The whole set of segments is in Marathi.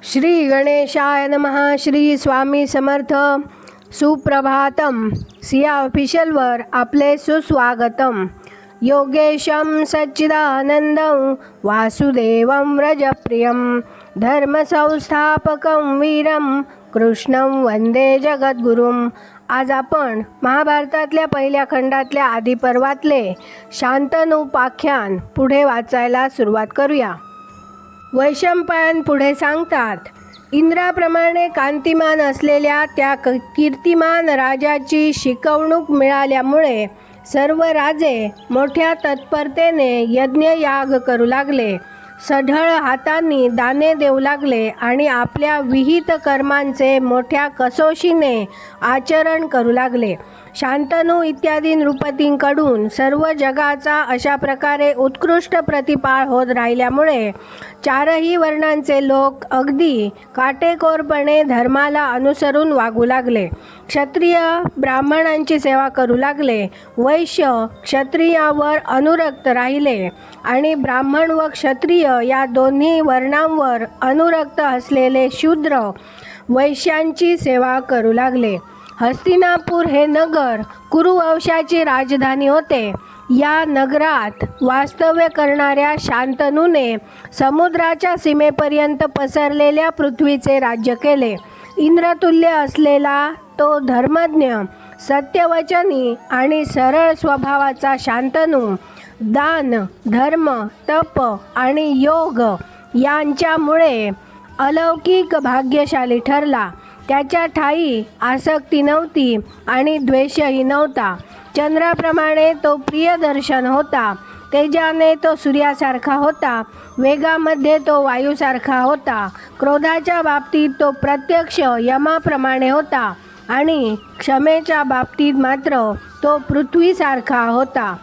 श्री गणेशाय नमः. श्री स्वामी समर्थ. सुप्रभातम. सिया ऑफिशियलवर आपले सुस्वागतम. योगेशं सच्चिदानंदं वासुदेवं व्रजप्रियं धर्मसंस्थापकं वीरं कृष्णं वंदे जगद्गुरुं. आज आपण महाभारतातल्या पहिल्या खंडातल्या आदिपर्वातले शांतनुपाख्यान पुढे वाचायला सुरुवात करूया. वैशंपायन पुढे सांगतात, इंद्राप्रमाणे कांतिमान असलेल्या त्या कीर्तिमान राजाची शिकवणूक मिळाल्यामुळे सर्व राजे मोठ्या तत्परतेने यज्ञयाग करू लागले, सढळ हातांनी दाने देऊ लागले आणि आपल्या विहित कर्मांचे मोठ्या कसोशीने आचरण करू लागले. शांतनु इत्यादी नृपतींकडून सर्व जगाचा अशा प्रकारे उत्कृष्ट प्रतिपाळ होत राहिल्यामुळे चारही वर्णांचे लोक अगदी काटेकोरपणे धर्माला अनुसरून वागू लागले. क्षत्रिय ब्राह्मणांची सेवा करू लागले, वैश्य क्षत्रियावर अनुरक्त राहिले आणि ब्राह्मण व क्षत्रिय या दोन्ही वर्णांवर अनुरक्त असलेले शूद्र वैश्यांची सेवा करू लागले. हस्तिनापूर हे नगर कुरुवंशाची राजधानी होते. या नगरात वास्तव्य करणाऱ्या शांतनूने समुद्राच्या सीमेपर्यंत पसरलेल्या पृथ्वीचे राज्य केले. इंद्रतुल्य असलेला तो धर्मज्ञ, सत्यवचनी आणि सरळ स्वभावाचा शांतनू दान, धर्म, तप आणि योग यांच्यामुळे अलौकिक भाग्यशाली ठरला. त्याच्या ठायी आसक्ती नव्हती आणि द्वेषही नव्हता. चंद्राप्रमाणे तो प्रियदर्शन होता, तेजाने तो सूर्यासारखा होता, वेगामध्ये तो वायूसारखा होता, क्रोधाच्या बाबतीत तो प्रत्यक्ष यमाप्रमाणे होता आणि क्षमेच्या बाबतीत मात्र तो पृथ्वीसारखा होता.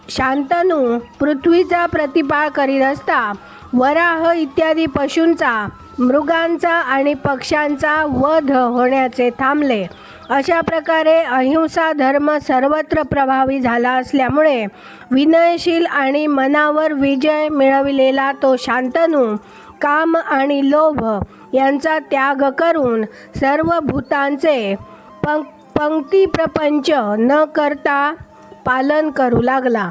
शांतनू पृथ्वीचा प्रतिपाळ करीत असता वराह इत्यादी पशूंचा, मृगांचा आणि पक्ष्यांचा वध होण्याचे थांबले. अशा प्रकारे अहिंसा धर्म सर्वत्र प्रभावी झाला असल्यामुळे विनयशील आणि मनावर विजय मिळविलेला तो शांतनू काम आणि लोभ यांचा त्याग करून सर्व भूतांचे पंक्तिप्रपंच न करता पालन करू लागला.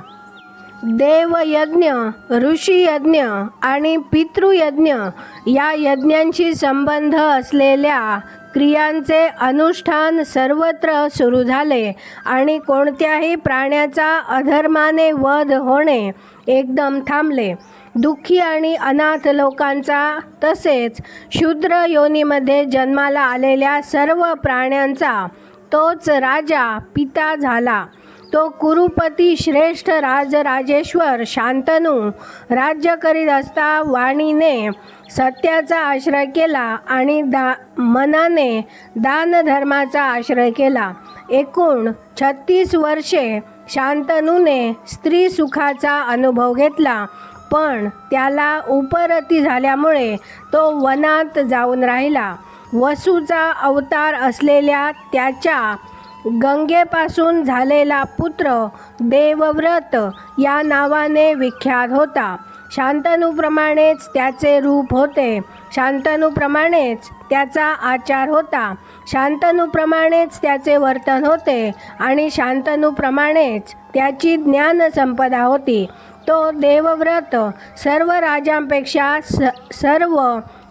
देवयज्ञ, ऋषीयज्ञ आणि पितृयज्ञ या यज्ञांशी संबंध असलेल्या क्रियांचे अनुष्ठान सर्वत्र सुरू झाले आणि कोणत्याही प्राण्याचा अधर्माने वध होणे एकदम थांबले. दुःखी आणि अनाथ लोकांचा तसेच शूद्र योनीमध्ये जन्माला आलेल्या सर्व प्राण्यांचा तोच राजा पिता झाला. तो कुरुपती श्रेष्ठ राजराजेश्वर शांतनू राज्य करीत असता वाणीने सत्याचा आश्रय केला आणि मनाने दानधर्माचा आश्रय केला. एकूण 36 वर्षे शांतनूने स्त्री सुखाचा अनुभव घेतला, पण त्याला उपरती झाल्यामुळे तो वनात जाऊन राहिला. वसूचा अवतार असलेल्या त्याच्या गंगेपासून झालेला पुत्र देवव्रत या नावाने विख्यात होता. शांतनूप्रमाणेच त्याचे रूप होते, शांतनूप्रमाणेच त्याचा आचार होता, शांतनूप्रमाणेच त्याचे वर्तन होते आणि शांतनूप्रमाणेच त्याची ज्ञानसंपदा होती. तो देवव्रत सर्व राजांपेक्षा सर्व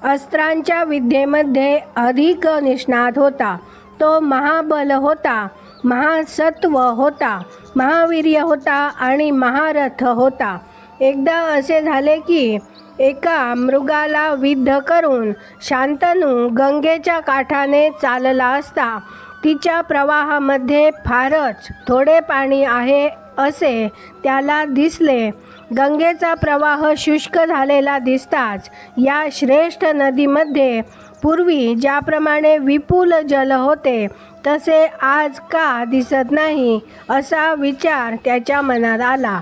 अस्त्रांच्या विद्येमध्ये अधिक निष्णात होता. तो महाबल होता, महासत्व होता, महावीर्य होता आणि महारथ होता. एकदा असे झाले की एका मृगाला विद्ध करून शांतनू गंगेच्या काठाने चालला असता तिच्या प्रवाहामध्ये फारच थोडे पाणी आहे असे त्याला दिसले. गंगेचा प्रवाह शुष्क झालेला दिसताच या श्रेष्ठ नदीमध्ये पूर्वी ज्याप्रमाणे विपुल जल होते तसे आज का दिसत नाही असा विचार त्याच्या मनात आला.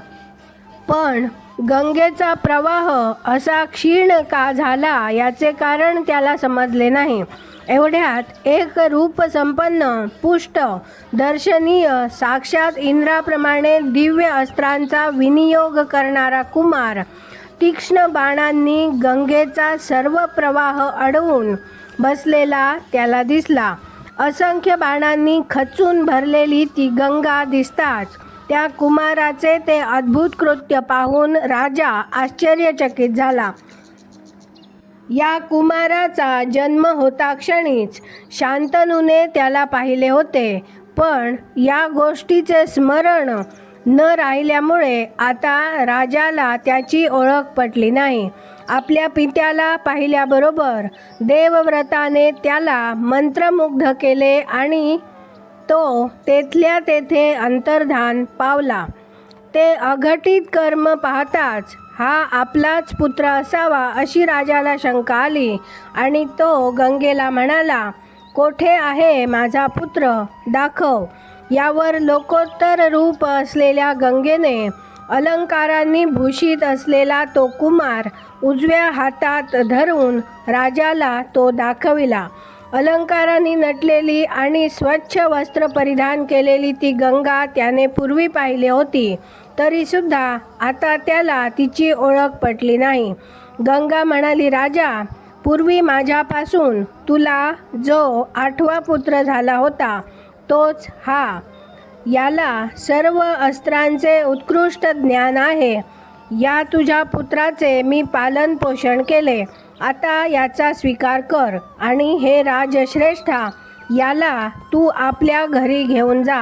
पण गंगेचा प्रवाह असा क्षीण का झाला याचे कारण त्याला समजले नाही. एवढ्यात एक रूपसंपन्न, पुष्ट, दर्शनीय, साक्षात इंद्राप्रमाणे दिव्य अस्त्रांचा विनियोग करणारा कुमार तीक्ष्ण बाणांनी गंगेचा सर्व प्रवाह अडवून बसलेला त्याला दिसला. असंख्य बाणांनी खचून भरलेली ती गंगा दिसताच त्या कुमाराचे ते अद्भुत कृत्य पाहून राजा आश्चर्यचकित झाला. या कुमाराचा जन्म होता क्षणीच शांतनूने त्याला पाहिले होते, पण या गोष्टीचे स्मरण न राहिल्यामुळे आता राजाला त्याची ओळख पटली नाही. आपल्या पित्याला पाहिल्याबरोबर देवव्रताने त्याला मंत्रमुग्ध केले आणि तो तेथल्या तेथे अंतर्धान पावला. ते अघटित कर्म पाहताच हा आपलाच पुत्र असावा अशी राजाला शंका आली आणि तो गंगेला म्हणाला, कोठे आहे माझा पुत्र, दाखव. यावर लोकोत्तर रूप असलेल्या गंगेने अलंकारांनी भूषित असलेला तो कुमार उजव्या हातात धरून राजाला तो दाखविला. अलंकारांनी नटलेली आणि स्वच्छ वस्त्र परिधान केलेली ती गंगा त्याने पूर्वी पाहिली होती, तरीसुद्धा आता त्याला तिची ओळख पटली नाही. गंगा म्हणाली, राजा, पूर्वी माझ्यापासून तुला जो 8वा पुत्र झाला होता तोच हा. याला सर्व अस्त्रांचे उत्कृष्ट ज्ञान आहे. या तुझ्या पुत्राचे मी पालन पोषण केले. आता याचा स्वीकार कर आणि हे राजश्रेष्ठा, याला तू आपल्या घरी घेऊन जा.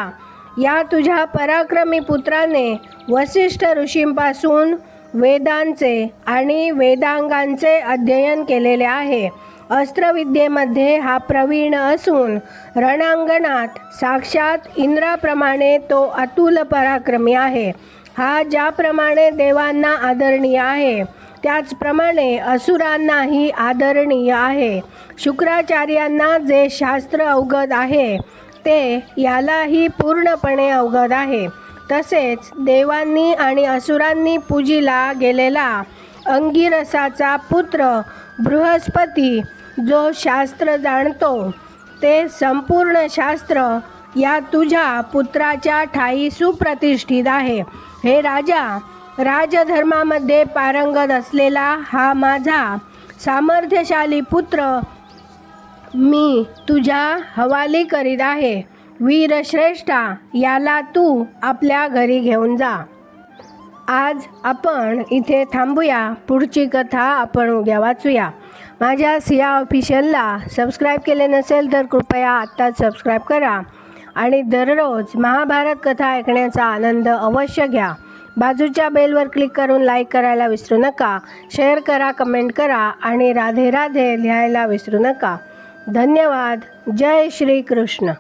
या तुझ्या पराक्रमी पुत्राने वसिष्ठ ऋषींपासून वेदांचे आणि वेदांगांचे अध्ययन केलेले आहे. अस्त्रविद्येमध्ये हा प्रवीण असून रणांगणात साक्षात इंद्राप्रमाणे तो अतुल पराक्रमी आहे. हा ज्याप्रमाणे देवांना आदरणीय आहे त्याचप्रमाणे असुरांनाही आदरणीय आहे. शुक्राचार्यांना जे शास्त्र अवगत आहे ते यालाही पूर्णपणे अवगत आहे. तसेच देवांनी आणि असुरांनी पूजिला गेलेला अंगिरसाचा पुत्र बृहस्पती जो शास्त्र जाणतो ते संपूर्ण शास्त्र या तुझ्या पुत्राच्या ठायी सुप्रतिष्ठित आहे. हे राजा, राजधर्मामध्ये पारंगत असलेला हा माझा सामर्थ्यशाली पुत्र मी तुझ्या हवाली करीत आहे. वीरश्रेष्ठा, याला तू आपल्या घरी घेऊन जा. आज आपण इथे थांबूया. पुढची कथा आपण उद्या वाचूया. माझ्या सिया ऑफिशियलला सबस्क्राईब केले नसेल तर कृपया आत्ताच सबस्क्राईब करा आणि दररोज महाभारत कथा ऐकण्याचा आनंद अवश्य घ्या. बाजूच्या बेलवर क्लिक करून लाईक करायला विसरू नका. शेअर करा, कमेंट करा आणि राधे राधे लिहायला विसरू नका. धन्यवाद. जय श्री कृष्ण.